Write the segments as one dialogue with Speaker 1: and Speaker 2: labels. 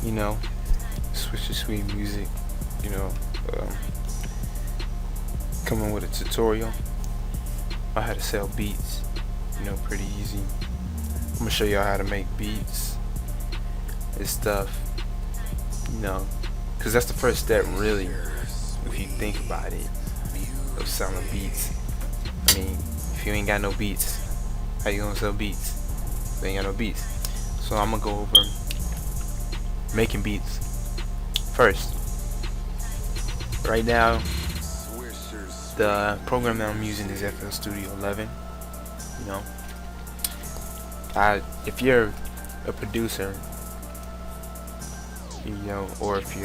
Speaker 1: you know, switch to sweet music, you know, um, coming with a tutorial on how to sell beats, you know, pretty easy. I'm gonna show y'all how to make beats and stuff, you know, because that's the first step, really, if you think about it, of selling beats. I mean, if you ain't got no beats, how you gonna sell beats? If you ain't got no beats. So I'm gonna go over making beats first. Right now, the program that I'm using is FL Studio 11. You know, if you're a producer, you know, or if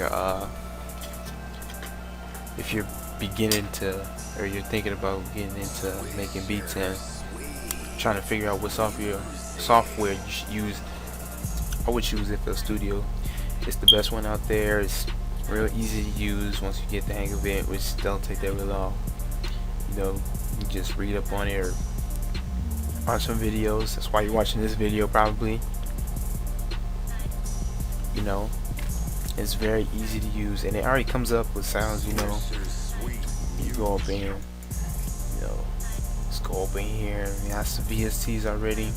Speaker 1: you're beginning to, or you're thinking about getting into making beats and trying to figure out what software you should use, I would choose FL Studio. It's the best one out there. It's real easy to use once you get the hang of it, which don't take that real long. You know, you just read up on it or on some videos. That's why you're watching this video probably. You know, it's very easy to use, and it already comes up with sounds. You know, you go up in, you know, let's go up in here. I mean, that's the VSTs already.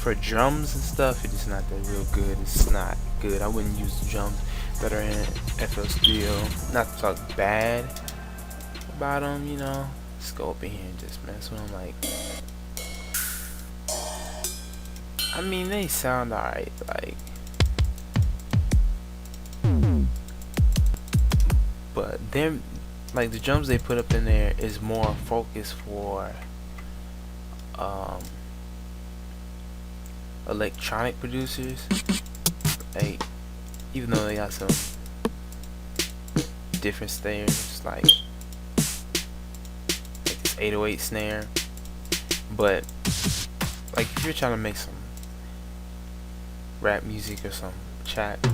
Speaker 1: For drums and stuff, it is not that real good. It's not good. I wouldn't use the drums that are in FL Studio. Not to talk bad about them, you know. Let's go up in here and just mess with them. Like, I mean, they sound alright. Like, but them, like the drums they put up in there is more focused for electronic producers. Like, even though they got some different snares, like this 808 snare, but like if you're trying to make some rap music or some trap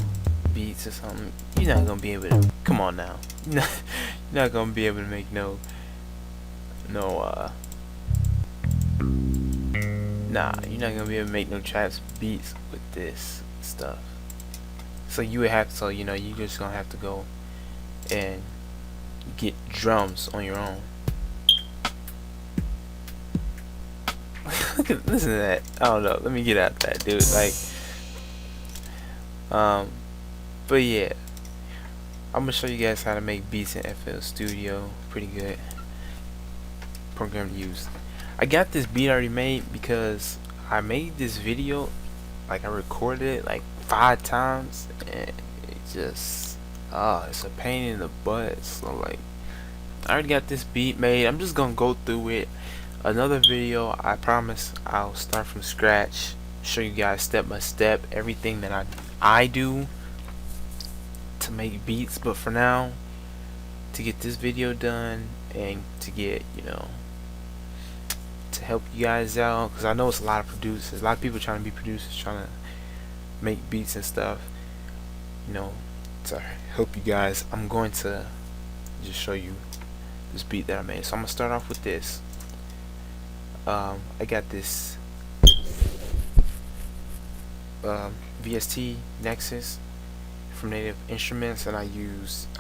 Speaker 1: beats or something, you're not gonna be able to. Come on now, you're not gonna be able to make nah, you're not gonna be able to make no traps beats with this stuff. So you would have to, so you know, you just gonna have to go and get drums on your own. Listen to that. I don't know. Let me get out that, dude. Like, but yeah, I'm gonna show you guys how to make beats in FL Studio. Pretty good program to use. I got this beat already made because I made this video, like I recorded it like 5 times, and it just it's a pain in the butt. So like, I already got this beat made. I'm just gonna go through it. Another video, I promise I'll start from scratch, show you guys step by step everything that I do to make beats. But for now, to get this video done and to get, you know, to help you guys out, because I know it's a lot of producers, a lot of people trying to be producers, trying to make beats and stuff, you know, to help you guys, I'm going to just show you this beat that I made. So I'm gonna start off with this. I got this VST Nexus from Native Instruments, and I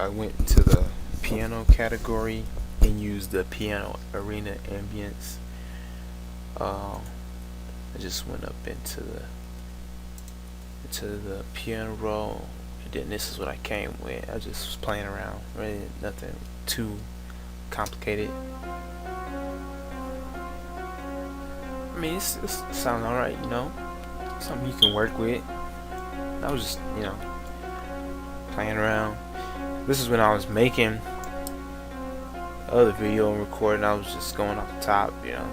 Speaker 1: went to the piano category and used the piano arena ambience. I just went up into the piano roll, and then this is what I came with. I just was playing around, really nothing too complicated. I mean, it's sound alright, you know, something you can work with. I was just, you know, playing around. This is when I was making the other video and recording. I was just going off the top, you know.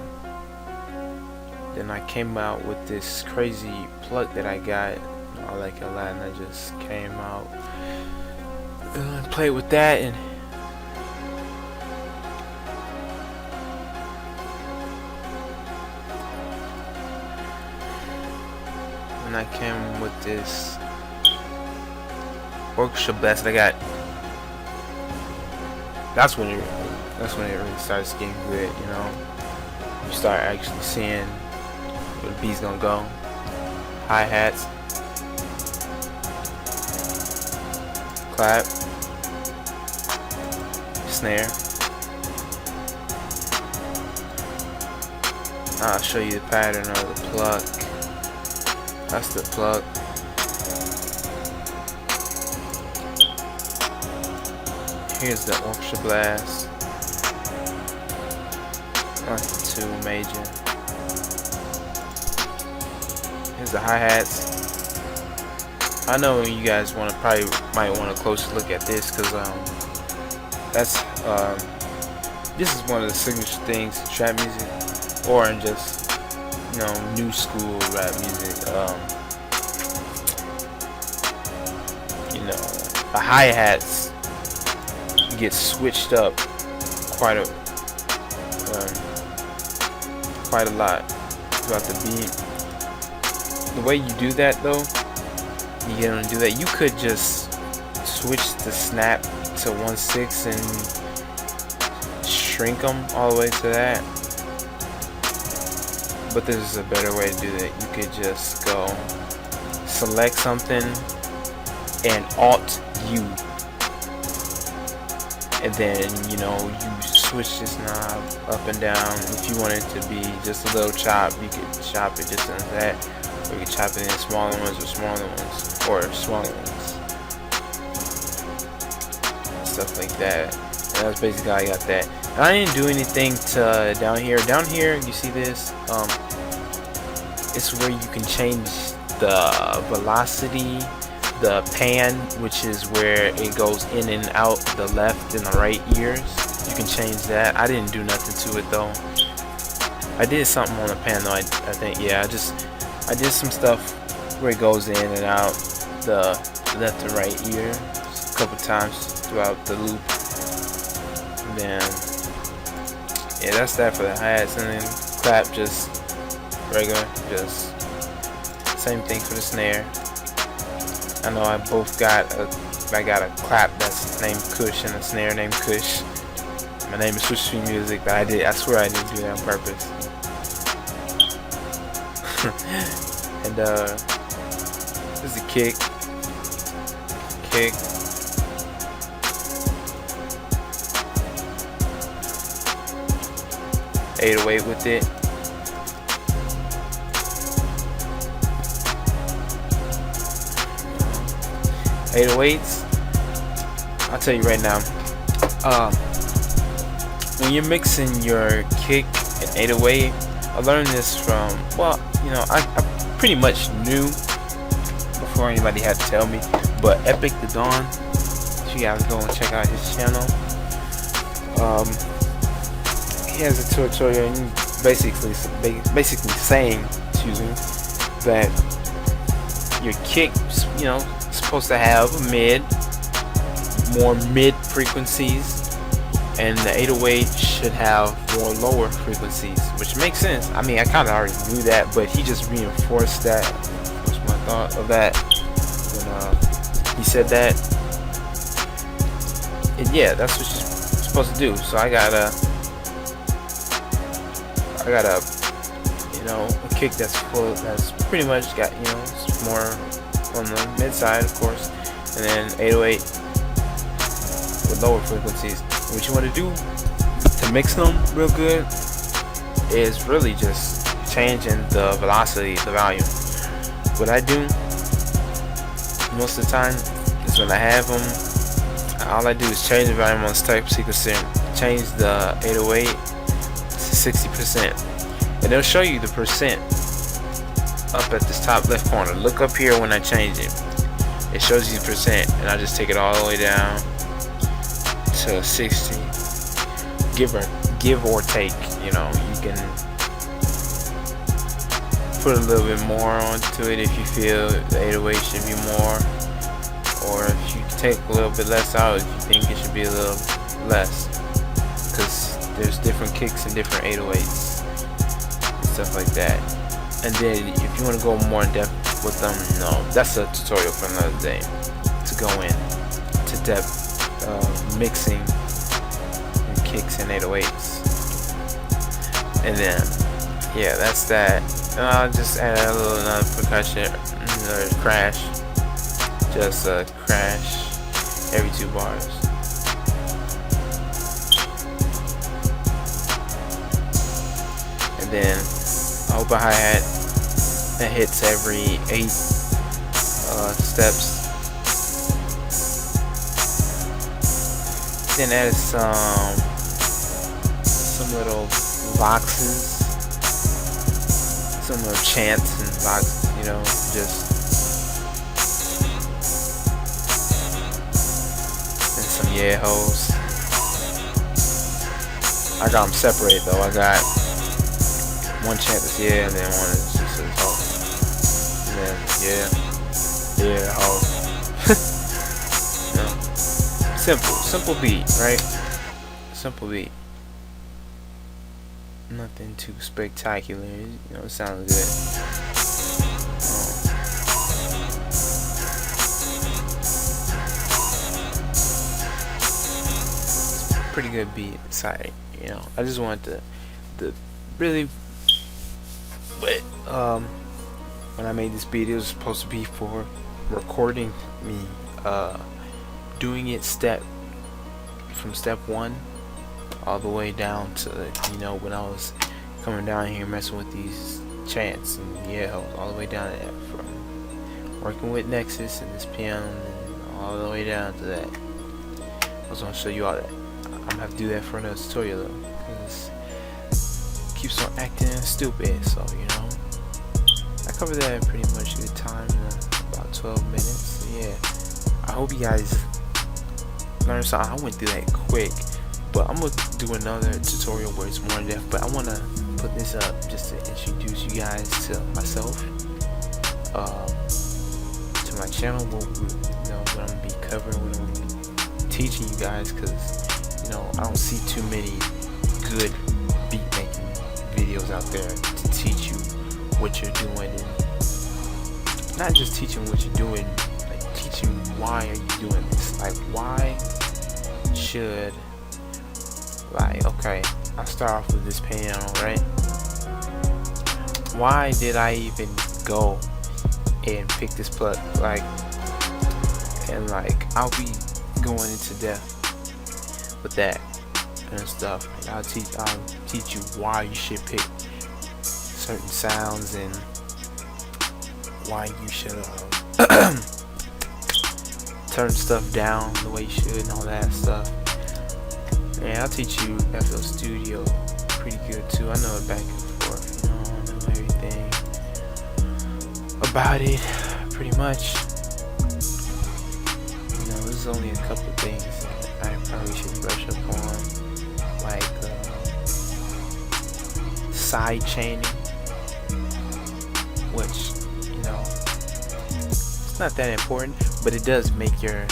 Speaker 1: Then I came out with this crazy plug that I got. You know, I like it a lot, and I just came out and played with that, and I came with this orchestra bass that I got. That's when it really starts getting good, you know. You start actually seeing where the beat's gonna go. Hi-hats. clap, snare. I'll show you the pattern of the pluck. That's the pluck. Here's the orchestra blast. That's the 2 major. Here's the hi-hats. I know you guys might want a closer look at this, because that's this is one of the signature things in trap music, or in just new school rap music. The hi-hats get switched up quite a lot throughout the beat. The way you do that though, you could just switch the snap to 1/6 and shrink them all the way to that. But this is a better way to do that. You could just go select something and Alt U, and then you switch this knob up and down. If you want it to be just a little chop, you could chop it just like that, or you could chop it in smaller ones, stuff like that. And that's basically how I got that. And I didn't do anything to down here. Down here, you see this? It's where you can change the velocity, the pan, which is where it goes in and out the left and the right ears. You can change that. I didn't do nothing to it though. I did something on the pan though. I think, yeah, I did some stuff where it goes in and out the left and right ear a couple times throughout the loop. And then yeah, that's that for the hi-hats. And then clap, just regular, just same thing for the snare. I know I got a clap that's named Kush and a snare named Kush. My name is Switch Street Music, but I swear I didn't do that on purpose. And this is the kick. 808 with it. I'll tell you right now, when you're mixing your kick and 808, I learned this from, I pretty much knew before anybody had to tell me, but Epic the Dawn, you guys go and check out his channel. He has a tutorial and basically saying, that your kick, supposed to have more mid frequencies, and the 808 should have more lower frequencies, which makes sense. I mean, I kind of already knew that, but he just reinforced that. What's my thought of that when he said that? And yeah, that's what you're supposed to do. So I got a a kick that's full, that's pretty much got more on the mid side, of course, and then 808 with lower frequencies. What you want to do to mix them real good is really just changing the velocity, the volume. What I do most of the time is when I have them, all I do is change the volume on this type sequencer, change the 808 to 60%, and it'll show you the percent up at this top left corner. Look up here when I change it. It shows you the percent, and I just take it all the way down to 60. Give or take. You can put a little bit more onto it if you feel the 808 should be more, or if you take a little bit less out if you think it should be a little less, because there's different kicks and different 808s and stuff like that. And then if you want to go more in depth with them, that's a tutorial for another day, to go in to depth mixing and kicks and 808s. And then yeah, that's that. And I'll just add a little another percussion, crash, just a crash, every 2 bars. And then I hope a hi-hat that hits every 8 steps. Then add some little boxes, some little chants and boxes, you know, just and some yeah hoes. I got them separated though. I got one chant that's yeah, and then one is just says ho. And then yeah, ho. You know, simple beat, right? Simple beat. Nothing too spectacular. You know, it sounds good. Pretty good beat inside. You know, I just wanted to really. But when I made this beat, it was supposed to be for recording me doing it from step 1 all the way down to, you know, when I was coming down here messing with these chants and yeah, all the way down to that, from working with Nexus and this piano and all the way down to that. I was gonna show you all that. I'm gonna have to do that for another tutorial though, because it keeps on acting stupid. So, you know, I covered that in pretty much good time, about 12 minutes. So yeah, I hope you guys learned something. I went through that quick, but I'm gonna do another tutorial where it's more in depth. But I wanna put this up just to introduce you guys to myself, to my channel, what I'm gonna be covering, what I'm gonna be teaching you guys, because you know, I don't see too many good beat making videos out there to teach you what you're doing, and not just teaching what you're doing, like teaching why are you doing this, like why should, like, okay, I start off with this piano, right? Why did I even go and pick this plug, like, and like I'll be going into depth with that and stuff. Like, I'll teach you why you should pick certain sounds and why you should turn stuff down the way you should and all that stuff. And I'll teach you FL Studio pretty good too. I know it back and forth, you know, I know everything about it pretty much. You know, there's only a couple of things I probably should brush up on, like side chaining, which, you know, it's not that important, but it does make your,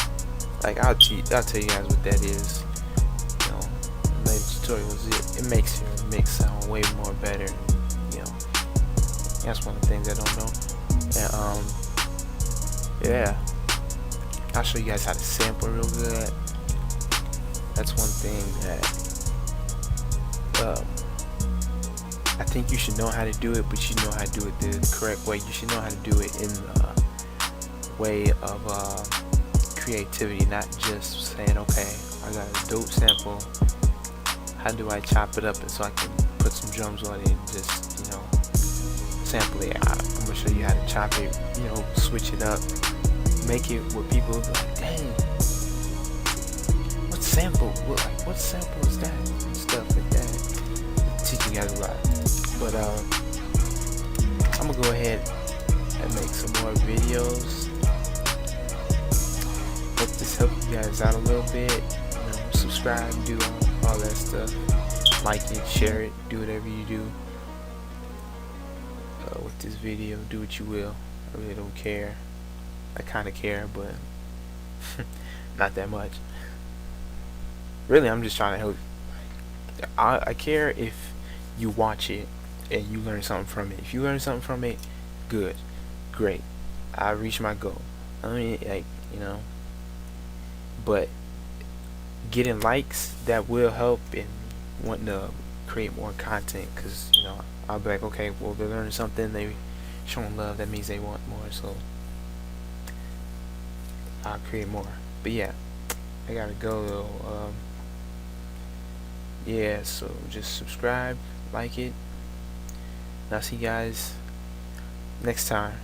Speaker 1: like, I'll tell you guys what that is. You know, later tutorials, it makes your mix sound way more better. You know, that's one of the things I don't know. And yeah, I'll show you guys how to sample real good. That's one thing that I think you should know how to do it, but you know how to do it the correct way. You should know how to do it in the way of creativity, not just saying, okay, I got a dope sample, how do I chop it up and so I can put some drums on it and just, you know, sample it. I'm gonna show you how to chop it, you know, switch it up, make it where people be like, dang, what sample is that, and stuff like that. Teach you guys a lot. But I'm gonna go ahead and make some more videos. Hope this helped you guys out a little bit. You know, subscribe, do all that stuff, like it, share it, do whatever you do with this video. Do what you will. I really don't care. I kind of care, but not that much. Really, I'm just trying to help. I care if you watch it and you learn something from it. If you learn something from it, good, great. I reached my goal. I mean, like, you know, but getting likes, that will help in wanting to create more content, because, you know, I'll be like, okay, well, they're learning something, they showing love, that means they want more, so I'll create more. But yeah, I gotta go though. Yeah, so just subscribe, like it, and I'll see you guys next time.